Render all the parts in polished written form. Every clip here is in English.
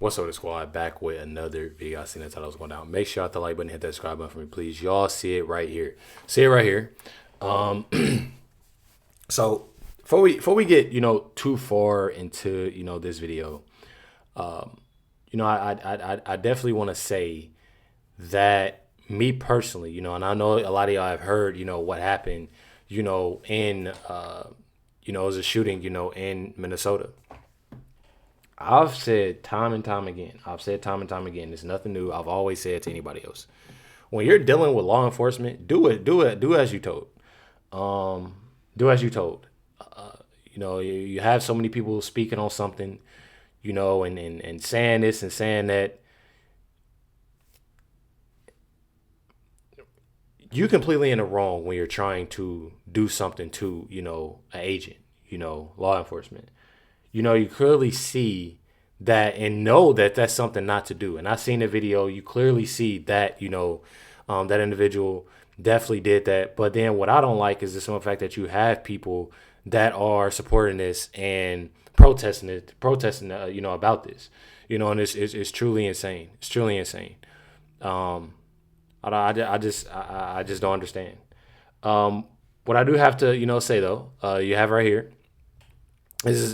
What's up, the squad? Back with another video. I seen that title was going down. Make sure you hit the like button, hit that subscribe button for me, please. Y'all see it right here. See it right here. So before we get too far into this video, I definitely want to say that me personally, and I know a lot of y'all have heard what happened, in it was a shooting, in Minnesota. I've said time and time again. It's nothing new. I've always said to anybody else, when you're dealing with law enforcement, do as you told. Do as you told. You have so many people speaking on something, and saying this and saying that. You're completely in the wrong when you're trying to do something to, an agent, law enforcement. You clearly see that and know that that's something not to do. And I seen the video. You clearly see that, that individual definitely did that. But then what I don't like is the simple fact that you have people that are supporting this and protesting about this, and it's truly insane. It's truly insane. I just don't understand. What I do have to, say though, you have right here. This is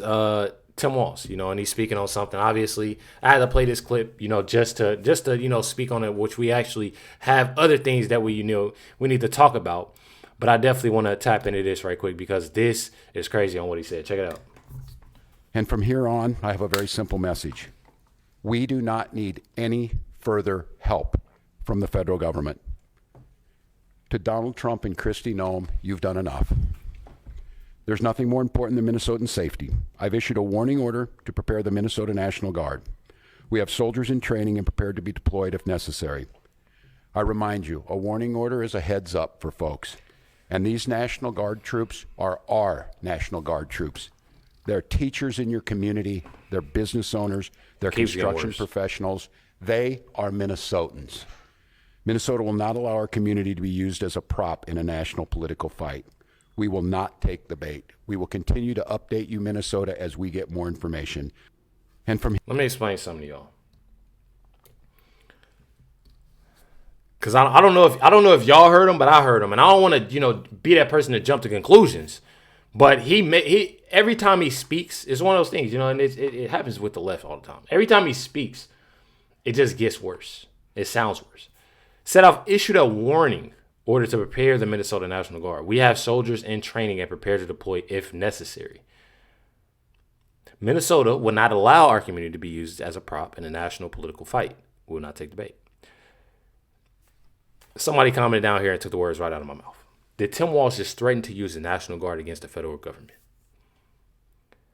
Tim Walz, and he's speaking on something. Obviously, I had to play this clip, just to speak on it, which we actually have other things that we need to talk about. But I definitely want to tap into this right quick because this is crazy on what he said. Check it out. And from here on, I have a very simple message. We do not need any further help from the federal government. To Donald Trump and Kristi Noem, you've done enough. There's nothing more important than Minnesotan safety. I've issued a warning order to prepare the Minnesota National Guard. We have soldiers in training and prepared to be deployed if necessary. I remind you, a warning order is a heads up for folks. And these National Guard troops are our National Guard troops. They're teachers in your community. They're business owners. They're construction professionals. They are Minnesotans. Minnesota will not allow our community to be used as a prop in a national political fight. We will not take the bait. We will continue to update you, Minnesota, as we get more information. And from let me explain something to y'all, because I don't know if y'all heard him, but I heard him, and I don't want to be that person to jump to conclusions. But he every time he speaks, it's one of those things, and it happens with the left all the time. Every time he speaks, it just gets worse. It sounds worse. Said I've issued a warning order to prepare the Minnesota National Guard. We have soldiers in training and prepared to deploy if necessary. Minnesota will not allow our community to be used as a prop in a national political fight. We will not take the bait. Somebody commented down here and took the words right out of my mouth. Did Tim Walz just threaten to use the National Guard against the federal government?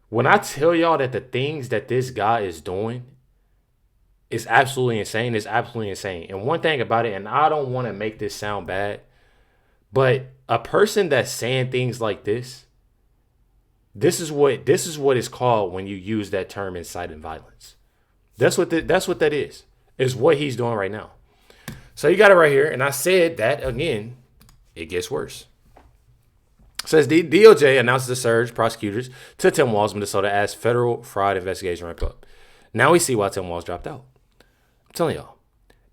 When I tell y'all that the things that this guy is doing is absolutely insane. It's absolutely insane. And one thing about it, and I don't want to make this sound bad, but a person that's saying things like this is what is called when you use that term inciting violence. That's what that is. Is what he's doing right now. So you got it right here, and I said that again. It gets worse. It says DOJ announces a surge prosecutors to Tim Walz, Minnesota, as federal fraud investigation ramp up. Now we see why Tim Walz dropped out. I'm telling y'all.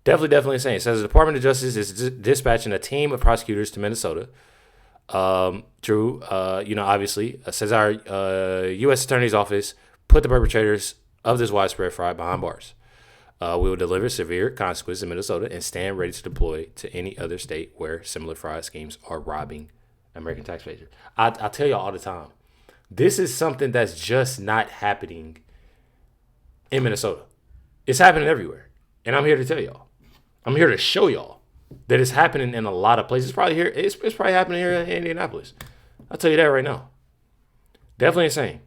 Definitely insane. It says the Department of Justice is dispatching a team of prosecutors to Minnesota. Drew, obviously, says our U.S. Attorney's Office put the perpetrators of this widespread fraud behind bars. We will deliver severe consequences in Minnesota and stand ready to deploy to any other state where similar fraud schemes are robbing American taxpayers. I tell y'all all the time, this is something that's just not happening in Minnesota. It's happening everywhere. And I'm here to tell y'all. I'm here to show y'all that it's happening in a lot of places. It's probably happening here in Indianapolis. I'll tell you that right now. Definitely insane.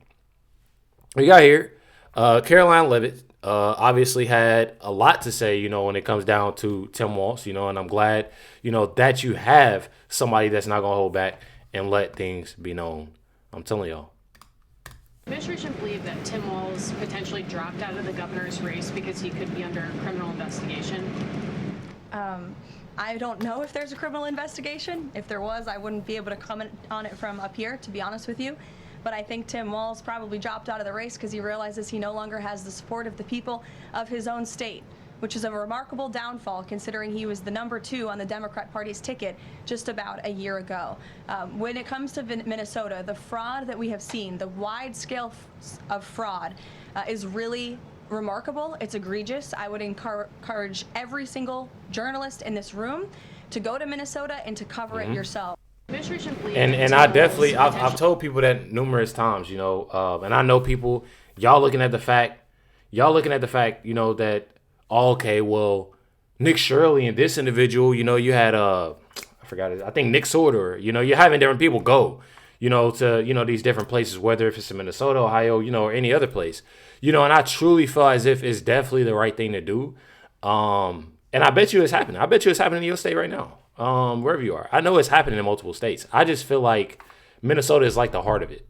We got here, Caroline Leavitt obviously had a lot to say, when it comes down to Tim Walz, and I'm glad, that you have somebody that's not going to hold back and let things be known. I'm telling y'all. Administration believe that Tim Walz potentially dropped out of the governor's race because he could be under criminal investigation. I don't know if there's a criminal investigation. If there was, I wouldn't be able to comment on it from up here, to be honest with you. But I think Tim Walz probably dropped out of the race because he realizes he no longer has the support of the people of his own state, which is a remarkable downfall considering he was the #2 on the Democrat Party's ticket just about a year ago. When it comes to Minnesota, the fraud that we have seen, the wide scale of fraud is really remarkable. It's egregious. I would encourage every single journalist in this room to go to Minnesota and to cover it yourself. Administration believes And I definitely, I've told people that numerous times, you know, and I know people, y'all looking at the fact, you know, that, okay, well, Nick Shirley and this individual, you know, you had, I forgot it, I think Nick Sorter, you know, you're having different people go, you know, to, you know, these different places, whether if it's in Minnesota, Ohio, you know, or any other place, you know, and I truly feel as if it's definitely the right thing to do. And I bet you it's happening. I bet you it's happening in your state right now, wherever you are. I know it's happening in multiple states. I just feel like Minnesota is like the heart of it.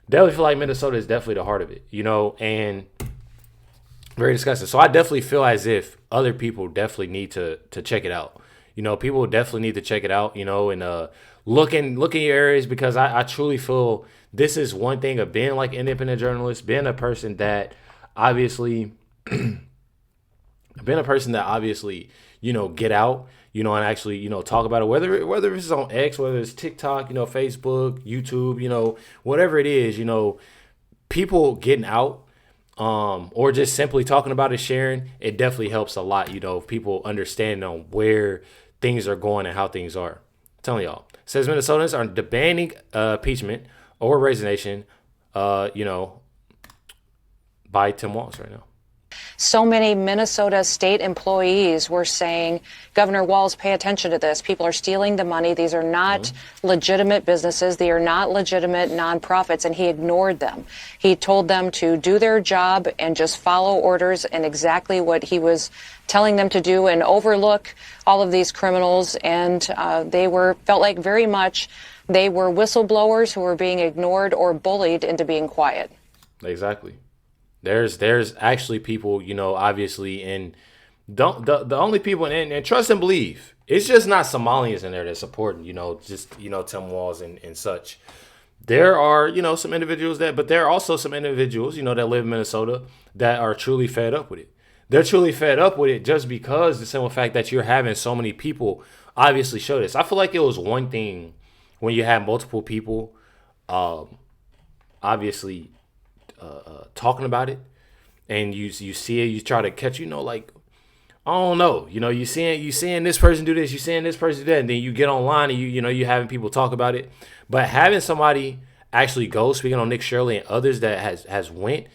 Definitely feel like Minnesota is definitely the heart of it, you know, and very disgusting. So I definitely feel as if other people definitely need to check it out. You know, people definitely need to check it out, you know, and look in your areas, because I truly feel this is one thing of being like independent journalist, being a person that obviously you know, get out, you know, and actually, you know, talk about it, whether it's on X, whether it's TikTok, you know, Facebook, YouTube, you know, whatever it is, you know, people getting out, or just simply talking about it, sharing, it definitely helps a lot, you know, people understand on where things are going and how things are. I'm telling y'all, it says Minnesotans are demanding impeachment or resignation, you know, by Tim Walz right now. So many Minnesota state employees were saying, Governor Walz, pay attention to this. People are stealing the money. These are not legitimate businesses. They are not legitimate nonprofits. And he ignored them. He told them to do their job and just follow orders and exactly what he was telling them to do, and overlook all of these criminals. And they felt like very much they were whistleblowers who were being ignored or bullied into being quiet. Exactly. There's actually people, you know, obviously, and the only people, and trust and believe, it's just not Somalians in there that's supporting, you know, just, you know, Tim Walz and such. There are, you know, some individuals but there are also some individuals, you know, that live in Minnesota that are truly fed up with it. They're truly fed up with it just because the simple fact that you're having so many people obviously show this. I feel like it was one thing when you have multiple people, obviously, talking about it, and you see it, you try to catch, you know, like, I don't know, you know, you seeing this person do this, you seeing this person do that, and then you get online and you know, you having people talk about it. But having somebody actually go, speaking on Nick Shirley and others that has went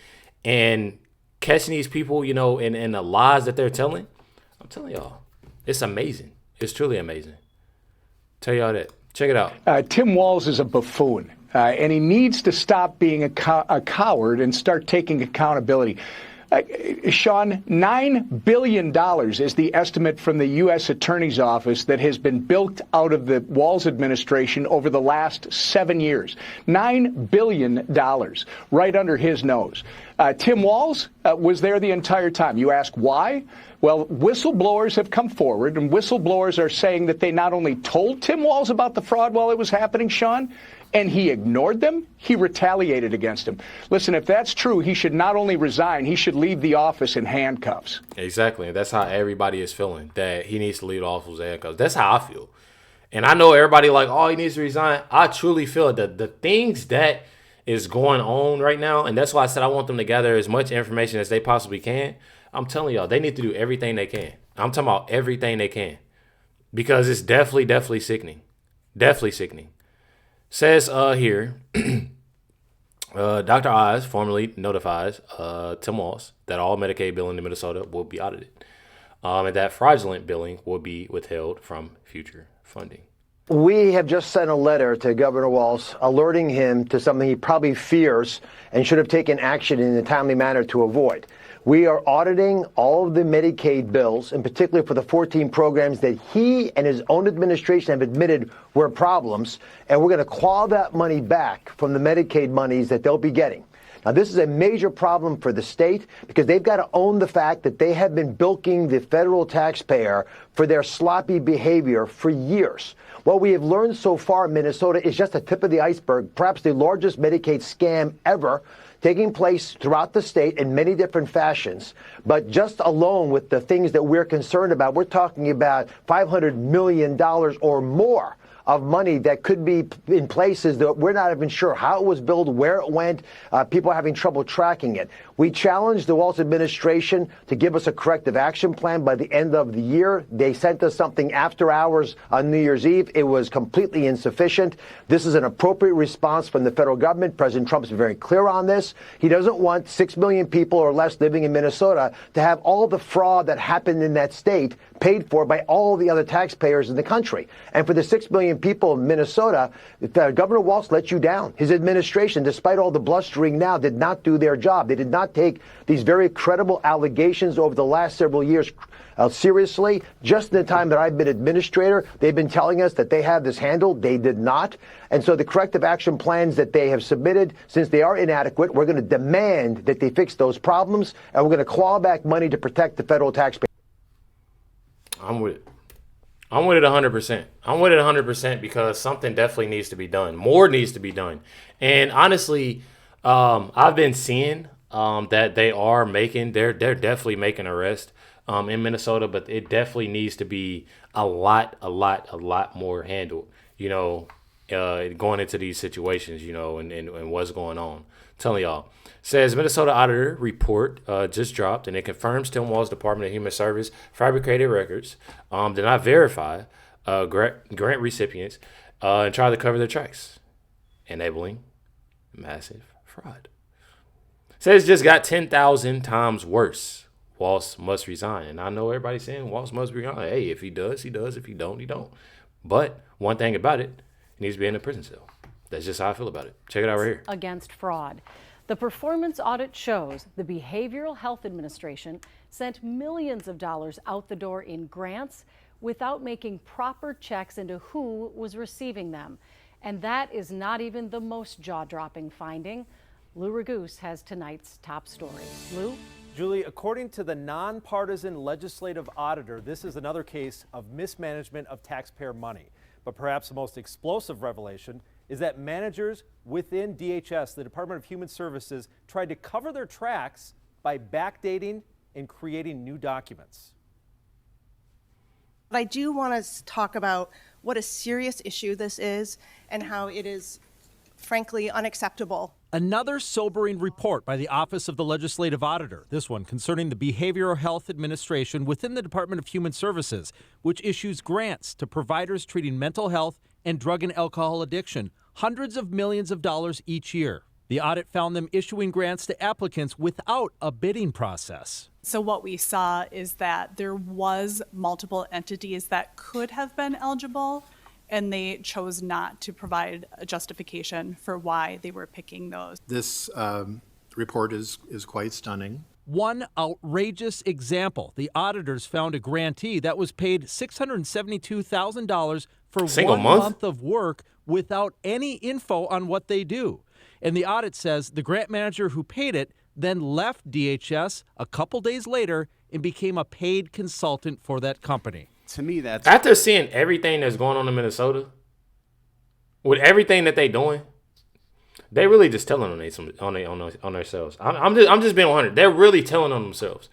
and catching these people, you know, and the lies that they're telling, I'm telling y'all, it's amazing. It's truly amazing. Tell y'all that. Check it out. Tim Walz is a buffoon. And he needs to stop being a coward and start taking accountability. Sean, $9 billion is the estimate from the U.S. Attorney's Office that has been built out of the Walz administration over the last 7 years. $9 billion right under his nose. Tim Walz was there the entire time. You ask why? Well, whistleblowers have come forward, and whistleblowers are saying that they not only told Tim Walz about the fraud while it was happening, Sean, and he ignored them, he retaliated against him. Listen, if that's true, he should not only resign, he should leave the office in handcuffs. Exactly. That's how everybody is feeling, that he needs to leave the office in handcuffs. That's how I feel. And I know everybody like, oh, he needs to resign. I truly feel that the things that is going on right now, and that's why I said I want them to gather as much information as they possibly can. I'm telling y'all, they need to do everything they can. I'm talking about everything they can, because it's definitely sickening. Definitely sickening. Says here, Dr. Oz formally notifies Tim Walz that all Medicaid billing in Minnesota will be audited, and that fraudulent billing will be withheld from future funding. We have just sent a letter to Governor Walz alerting him to something he probably fears and should have taken action in a timely manner to avoid. We are auditing all of the Medicaid bills, in particular for the 14 programs that he and his own administration have admitted were problems, and we're going to claw that money back from the Medicaid monies that they'll be getting. Now, this is a major problem for the state because they've got to own the fact that they have been bilking the federal taxpayer for their sloppy behavior for years. What we have learned so far in Minnesota is just the tip of the iceberg, perhaps the largest Medicaid scam ever, taking place throughout the state in many different fashions. But just alone with the things that we're concerned about, we're talking about $500 million or more of money that could be in places that we're not even sure how it was billed, where it went. People are having trouble tracking it. We challenged the Walz administration to give us a corrective action plan by the end of the year. They sent us something after hours on New Year's Eve. It was completely insufficient. This is an appropriate response from the federal government. President Trump's been very clear on this. He doesn't want 6 million people or less living in Minnesota to have all the fraud that happened in that state paid for by all the other taxpayers in the country. And for the 6 million people in Minnesota, Governor Walz let you down. His administration, despite all the blustering now, did not do their job. They did not take these very credible allegations over the last several years seriously. Just in the time that I've been administrator, they've been telling us that they have this handled. They did not. And so the corrective action plans that they have submitted, since they are inadequate, we're going to demand that they fix those problems, and we're going to claw back money to protect the federal taxpayer. I'm with it. I'm with it 100%. I'm with it 100% because something definitely needs to be done. More needs to be done. And honestly, I've been seeing that they're definitely making arrests in Minnesota, but it definitely needs to be a lot more handled, going into these situations, and what's going on. I'm telling y'all. Says Minnesota Auditor report just dropped, and it confirms Tim Walz Department of Human Service fabricated records, did not verify grant recipients, and try to cover their tracks, enabling massive fraud. Says just got 10,000 times worse. Walz must resign. And I know everybody's saying Walz must resign. Hey, if he does, he does. If he don't, he don't. But one thing about it, he needs to be in a prison cell. That's just how I feel about it. Check it out right here. Against fraud. The performance audit shows the Behavioral Health Administration sent millions of dollars out the door in grants without making proper checks into who was receiving them. And that is not even the most jaw-dropping finding. Lou Raguse has tonight's top story. Lou? Julie, according to the nonpartisan legislative auditor, this is another case of mismanagement of taxpayer money. But perhaps the most explosive revelation is that managers within DHS, the Department of Human Services, tried to cover their tracks by backdating and creating new documents. But I do want to talk about what a serious issue this is and how it is, frankly, unacceptable. Another sobering report by the Office of the Legislative Auditor, this one concerning the Behavioral Health Administration within the Department of Human Services, which issues grants to providers treating mental health and drug and alcohol addiction, hundreds of millions of dollars each year. The audit found them issuing grants to applicants without a bidding process. So what we saw is that there was multiple entities that could have been eligible, and they chose not to provide a justification for why they were picking those. This report is quite stunning. One outrageous example, the auditors found a grantee that was paid $672,000 for one month of work without any info on what they do. And the audit says the grant manager who paid it then left DHS a couple days later and became a paid consultant for that company. To me, that's... After seeing everything that's going on in Minnesota, with everything that they're doing, they really just telling on themselves. I'm just being 100. They're really telling on themselves.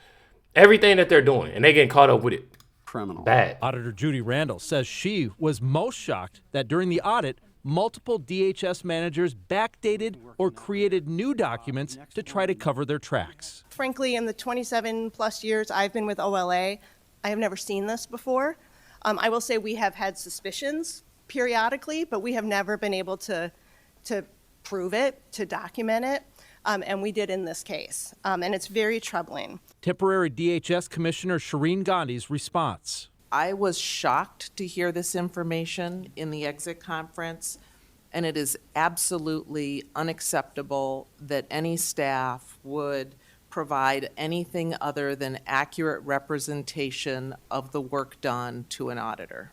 Everything that they're doing, and they getting caught up with it. Criminal. Bad. Auditor Judy Randall says she was most shocked that during the audit, multiple DHS managers backdated or created new documents to try to cover their tracks. Frankly, in the 27 plus years I've been with OLA, I have never seen this before. I will say we have had suspicions periodically, but we have never been able to prove it, to document it, and we did in this case, and it's very troubling. Temporary DHS Commissioner Shireen Gandhi's response. I was shocked to hear this information in the exit conference, and it is absolutely unacceptable that any staff would provide anything other than accurate representation of the work done to an auditor.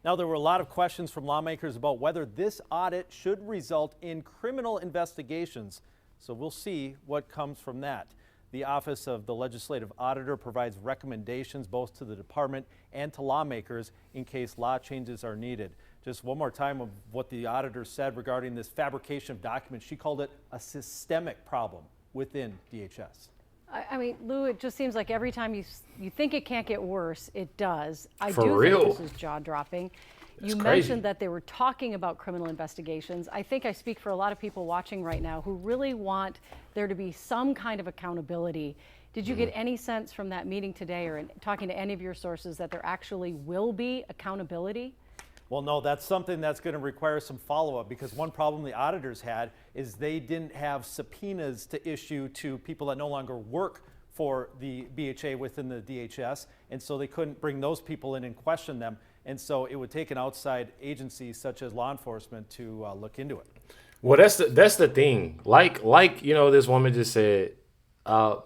Now, there were a lot of questions from lawmakers about whether this audit should result in criminal investigations. So we'll see what comes from that. The Office of the Legislative Auditor provides recommendations both to the department and to lawmakers in case law changes are needed. Just one more time of what the auditor said regarding this fabrication of documents. She called it a systemic problem within DHS. I mean, Lou, it just seems like every time you think it can't get worse, it does. I For do real? think this is jaw-dropping. You crazy. mentioned that they were talking about criminal investigations. I think I speak for a lot of people watching right now who really want there to be some kind of accountability. Did you get any sense from that meeting today or in talking to any of your sources that there actually will be accountability? Well, no, that's something that's going to require some follow-up, because one problem the auditors had is they didn't have subpoenas to issue to people that no longer work for the BHA within the DHS, and so they couldn't bring those people in and question them, and so it would take an outside agency such as law enforcement to look into it. Well, that's the thing. Like this woman just said, you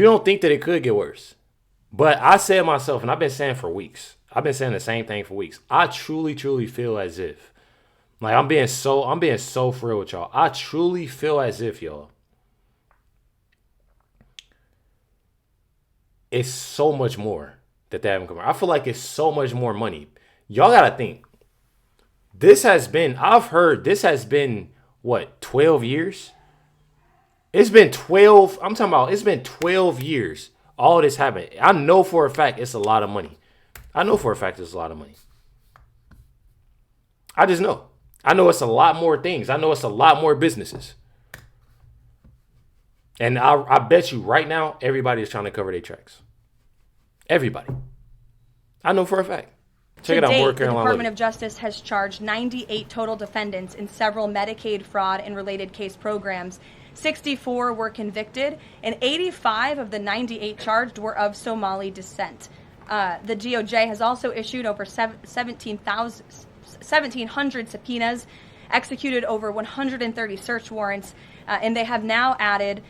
don't think that it could get worse, but I said myself, and I've been saying for weeks. I've been saying the same thing for weeks. I truly feel as if, like, I'm being so for real with y'all. I truly feel as if, y'all, it's so much more that they haven't come out. I feel like it's so much more money. Y'all gotta think. I've heard this has been, what, 12 years? It's been 12, I'm talking about, it's been 12 years. All this happened. I know for a fact it's a lot of money. I know for a fact it's a lot of money. I just know. I know it's a lot more things. I know it's a lot more businesses. And I bet you right now, everybody is trying to cover their tracks. Everybody. I know for a fact. Check it out, more The Carolina. Department of Justice has charged 98 total defendants in several Medicaid fraud and related case programs. 64 were convicted, and 85 of the 98 charged were of Somali descent. The DOJ has also issued over 1,700 subpoenas, executed over 130 search warrants, and they have now added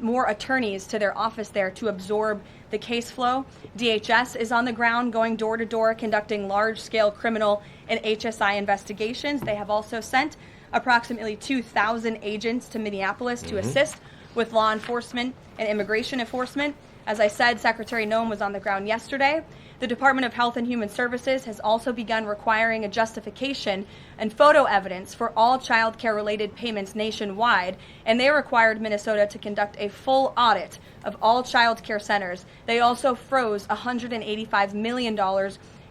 more attorneys to their office there to absorb the case flow. DHS is on the ground going door to door conducting large-scale criminal and HSI investigations. They have also sent approximately 2,000 agents to Minneapolis to assist with law enforcement and immigration enforcement. As I said, Secretary Noem was on the ground yesterday. The Department of Health and Human Services has also begun requiring a justification and photo evidence for all child care related payments nationwide, and they required Minnesota to conduct a full audit of all child care centers. They also froze $185 million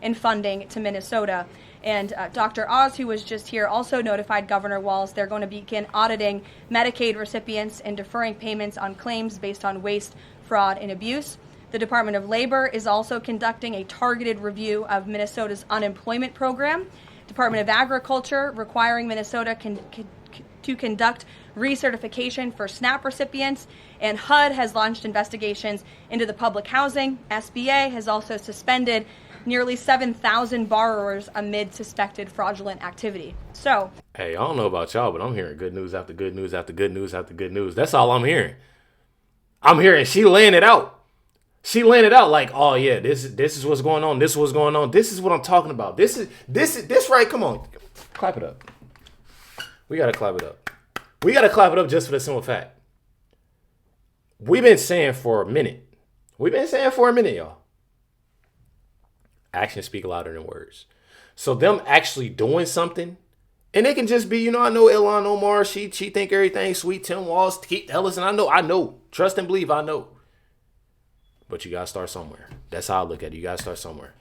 in funding to Minnesota. And Dr. Oz, who was just here, also notified Governor Walz they're going to begin auditing Medicaid recipients and deferring payments on claims based on waste, fraud, and abuse. The Department of Labor is also conducting a targeted review of Minnesota's unemployment program. Department of Agriculture requiring Minnesota to conduct recertification for SNAP recipients. And HUD has launched investigations into the public housing. SBA has also suspended nearly 7,000 borrowers amid suspected fraudulent activity. So, hey, I don't know about y'all, but I'm hearing good news after good news after good news after good news. That's all I'm hearing. I'm hearing she laying it out. She laying it out like, oh yeah, this is what's going on. This is what's going on. This is what I'm talking about. This right. Come on, clap it up. We gotta clap it up. We gotta clap it up just for the simple fact. We've been saying for a minute. Y'all. Actions speak louder than words. So them actually doing something, and it can just be, I know Ilhan Omar, she think everything's sweet. Tim Walz, Keith Ellison, I know. Trust and believe, I know. But you gotta start somewhere. That's how I look at it. You gotta start somewhere.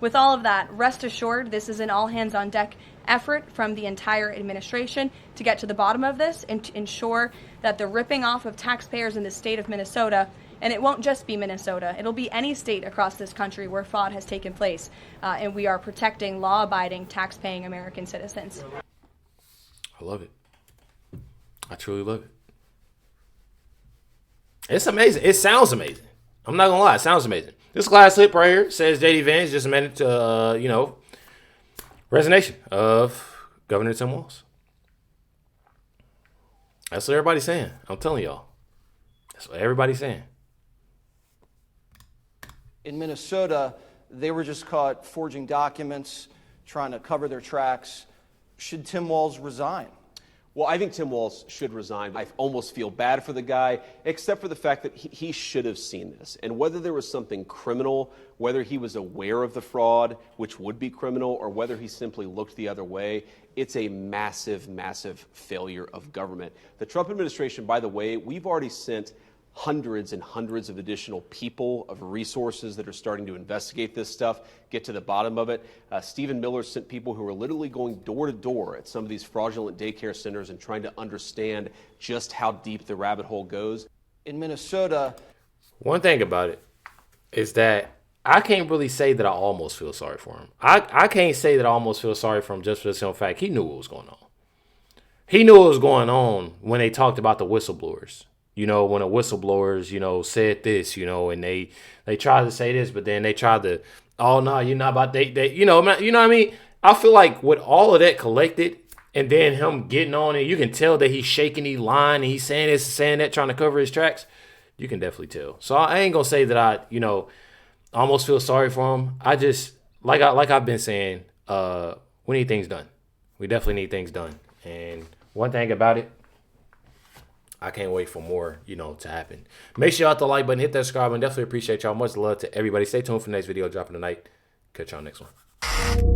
with all of that, rest assured, this is an all-hands-on-deck effort from the entire administration to get to the bottom of this and to ensure that the ripping off of taxpayers in the state of Minnesota, and it won't just be Minnesota, it'll be any state across this country where fraud has taken place, and we are protecting law-abiding, tax-paying American citizens. I love it. I truly love it. It's amazing. It sounds amazing. I'm not gonna lie, it sounds amazing. This last clip right here says J.D. Vance just amended to, resignation of Governor Tim Walz. That's what everybody's saying. I'm telling y'all. That's what everybody's saying. In Minnesota, they were just caught forging documents, trying to cover their tracks. Should Tim Walz resign? Well, I think Tim Walz should resign. I almost feel bad for the guy, except for the fact that he should have seen this. And whether there was something criminal, whether he was aware of the fraud, which would be criminal, or whether he simply looked the other way, it's a massive, massive failure of government. The Trump administration, by the way, we've already sent hundreds and hundreds of additional people, of resources that are starting to investigate this stuff, get to the bottom of it. Stephen Miller sent people who are literally going door to door at some of these fraudulent daycare centers and trying to understand just how deep the rabbit hole goes. In Minnesota, one thing about it is that I can't really say that I almost feel sorry for him. I can't say that I almost feel sorry for him just for the simple fact he knew what was going on. He knew what was going on when they talked about the whistleblowers. You know, when the whistleblowers, you know, said this, you know, and they tried to say this, but then they tried to, oh, no, you're not about, you know what I mean? I feel like with all of that collected and then him getting on it, you can tell that he's shaking, he's lying, and he's saying this, saying that, trying to cover his tracks. You can definitely tell. So I ain't going to say that I, you know, almost feel sorry for him. I just, like I've been saying, we need things done. We definitely need things done. And one thing about it, I can't wait for more, you know, to happen. Make sure y'all hit the like button, hit that subscribe button. Definitely appreciate y'all. Much love to everybody. Stay tuned for the next video dropping tonight. Catch y'all next one.